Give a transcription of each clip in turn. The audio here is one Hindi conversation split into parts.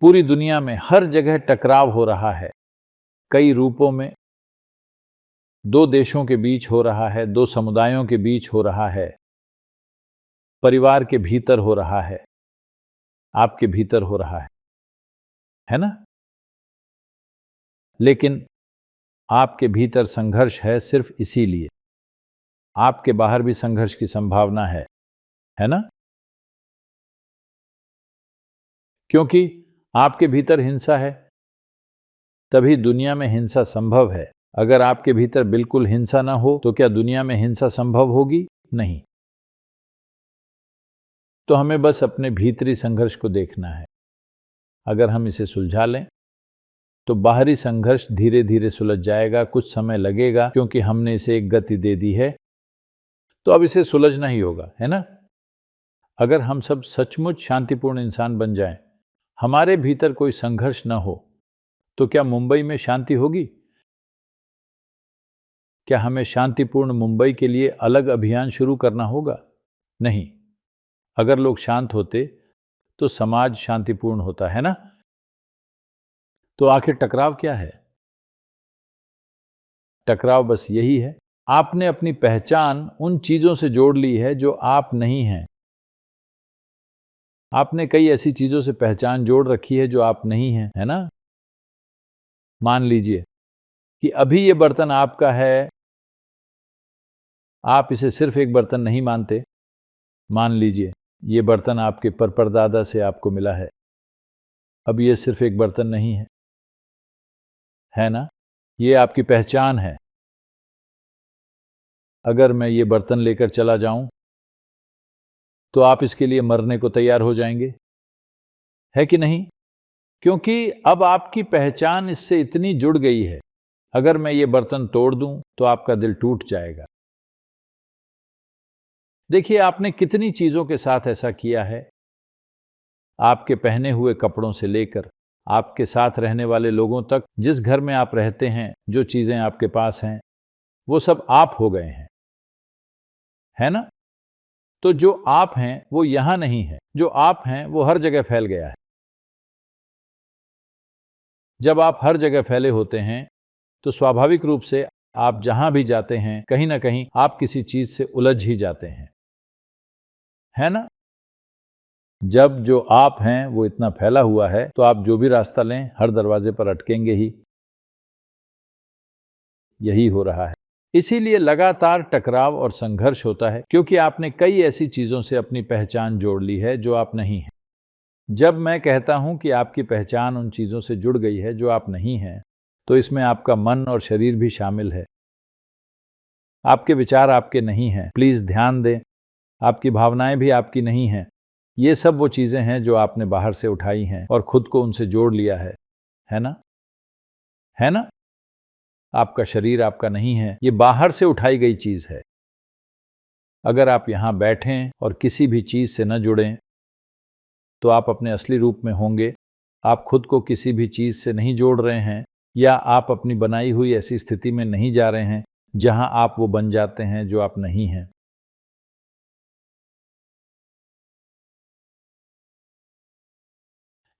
पूरी दुनिया में हर जगह टकराव हो रहा है, कई रूपों में। दो देशों के बीच हो रहा है, दो समुदायों के बीच हो रहा है, परिवार के भीतर हो रहा है, आपके भीतर हो रहा है ना? लेकिन आपके भीतर संघर्ष है सिर्फ इसीलिए। आपके बाहर भी संघर्ष की संभावना है ना? क्योंकि आपके भीतर हिंसा है, तभी दुनिया में हिंसा संभव है। अगर आपके भीतर बिल्कुल हिंसा ना हो तो क्या दुनिया में हिंसा संभव होगी? नहीं। तो हमें बस अपने भीतरी संघर्ष को देखना है। अगर हम इसे सुलझा लें तो बाहरी संघर्ष धीरे धीरे सुलझ जाएगा। कुछ समय लगेगा क्योंकि हमने इसे एक गति दे दी है, तो अब इसे सुलझना ही होगा, है ना? अगर हम सब सचमुच शांतिपूर्ण इंसान बन जाएं, हमारे भीतर कोई संघर्ष न हो, तो क्या मुंबई में शांति होगी? क्या हमें शांतिपूर्ण मुंबई के लिए अलग अभियान शुरू करना होगा? नहीं। अगर लोग शांत होते तो समाज शांतिपूर्ण होता, है ना? तो आखिर टकराव क्या है? टकराव बस यही है, आपने अपनी पहचान उन चीजों से जोड़ ली है जो आप नहीं हैं। आपने कई ऐसी चीजों से पहचान जोड़ रखी है जो आप नहीं हैं, है ना? मान लीजिए कि अभी ये बर्तन आपका है, आप इसे सिर्फ एक बर्तन नहीं मानते। मान लीजिए ये बर्तन आपके परदादा से आपको मिला है, अब ये सिर्फ एक बर्तन नहीं है ना? ये आपकी पहचान है। अगर मैं ये बर्तन लेकर चला जाऊं तो आप इसके लिए मरने को तैयार हो जाएंगे, है कि नहीं? क्योंकि अब आपकी पहचान इससे इतनी जुड़ गई है। अगर मैं ये बर्तन तोड़ दूं तो आपका दिल टूट जाएगा। देखिए, आपने कितनी चीजों के साथ ऐसा किया है। आपके पहने हुए कपड़ों से लेकर आपके साथ रहने वाले लोगों तक, जिस घर में आप रहते हैं, जो चीजें आपके पास हैं, वो सब आप हो गए हैं, है ना? तो जो आप हैं वो यहां नहीं है, जो आप हैं वो हर जगह फैल गया है। जब आप हर जगह फैले होते हैं तो स्वाभाविक रूप से आप जहां भी जाते हैं, कहीं ना कहीं आप किसी चीज से उलझ ही जाते हैं, है ना? जब जो आप हैं वो इतना फैला हुआ है तो आप जो भी रास्ता लें, हर दरवाजे पर अटकेंगे ही। यही हो रहा है। इसीलिए लगातार टकराव और संघर्ष होता है, क्योंकि आपने कई ऐसी चीजों से अपनी पहचान जोड़ ली है जो आप नहीं हैं। जब मैं कहता हूं कि आपकी पहचान उन चीजों से जुड़ गई है जो आप नहीं हैं, तो इसमें आपका मन और शरीर भी शामिल है। आपके विचार आपके नहीं हैं, प्लीज ध्यान दें। आपकी भावनाएं भी आपकी नहीं हैं। ये सब वो चीजें हैं जो आपने बाहर से उठाई हैं और खुद को उनसे जोड़ लिया है ना? है ना? आपका शरीर आपका नहीं है, ये बाहर से उठाई गई चीज है। अगर आप यहां बैठें और किसी भी चीज से न जुड़ें तो आप अपने असली रूप में होंगे। आप खुद को किसी भी चीज से नहीं जोड़ रहे हैं, या आप अपनी बनाई हुई ऐसी स्थिति में नहीं जा रहे हैं जहां आप वो बन जाते हैं जो आप नहीं हैं।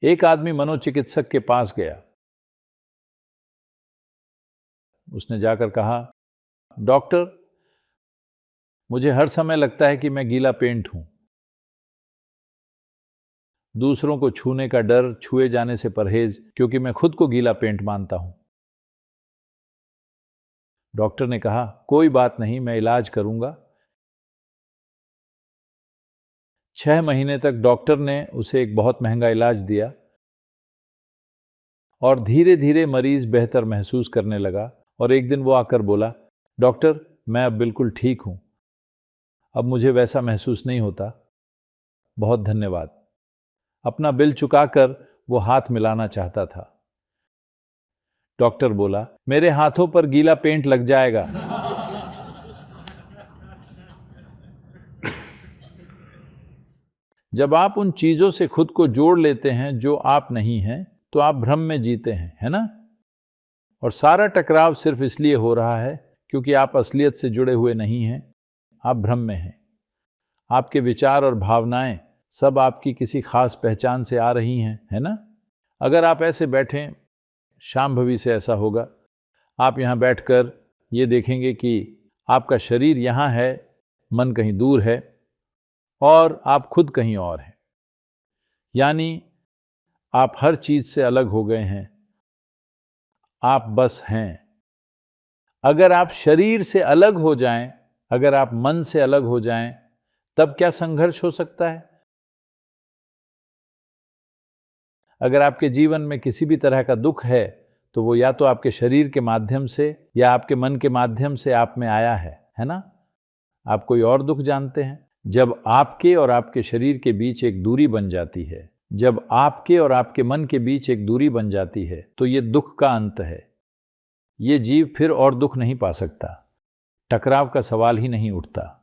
एक आदमी मनोचिकित्सक के पास गया। उसने जाकर कहा, डॉक्टर, मुझे हर समय लगता है कि मैं गीला पेंट हूं। दूसरों को छूने का डर, छुए जाने से परहेज, क्योंकि मैं खुद को गीला पेंट मानता हूं। डॉक्टर ने कहा, कोई बात नहीं, मैं इलाज करूंगा। 6 महीने तक डॉक्टर ने उसे एक बहुत महंगा इलाज दिया और धीरे धीरे मरीज बेहतर महसूस करने लगा। और एक दिन वो आकर बोला, डॉक्टर, मैं अब बिल्कुल ठीक हूं, अब मुझे वैसा महसूस नहीं होता, बहुत धन्यवाद। अपना बिल चुकाकर वो हाथ मिलाना चाहता था। डॉक्टर बोला, मेरे हाथों पर गीला पेंट लग जाएगा। जब आप उन चीजों से खुद को जोड़ लेते हैं जो आप नहीं हैं, तो आप भ्रम में जीते हैं, है ना? और सारा टकराव सिर्फ इसलिए हो रहा है क्योंकि आप असलियत से जुड़े हुए नहीं हैं, आप भ्रम में हैं। आपके विचार और भावनाएं सब आपकी किसी खास पहचान से आ रही हैं, है ना? अगर आप ऐसे बैठें, शांभवी से ऐसा होगा, आप यहाँ बैठकर ये देखेंगे कि आपका शरीर यहाँ है, मन कहीं दूर है और आप खुद कहीं और हैं। यानी आप हर चीज से अलग हो गए हैं, आप बस हैं। अगर आप शरीर से अलग हो जाएं, अगर आप मन से अलग हो जाएं, तब क्या संघर्ष हो सकता है? अगर आपके जीवन में किसी भी तरह का दुख है तो वो या तो आपके शरीर के माध्यम से या आपके मन के माध्यम से आप में आया है ना? आप कोई और दुख जानते हैं? जब आपके और आपके शरीर के बीच एक दूरी बन जाती है, जब आपके और आपके मन के बीच एक दूरी बन जाती है, तो ये दुख का अंत है। ये जीव फिर और दुख नहीं पा सकता, टकराव का सवाल ही नहीं उठता।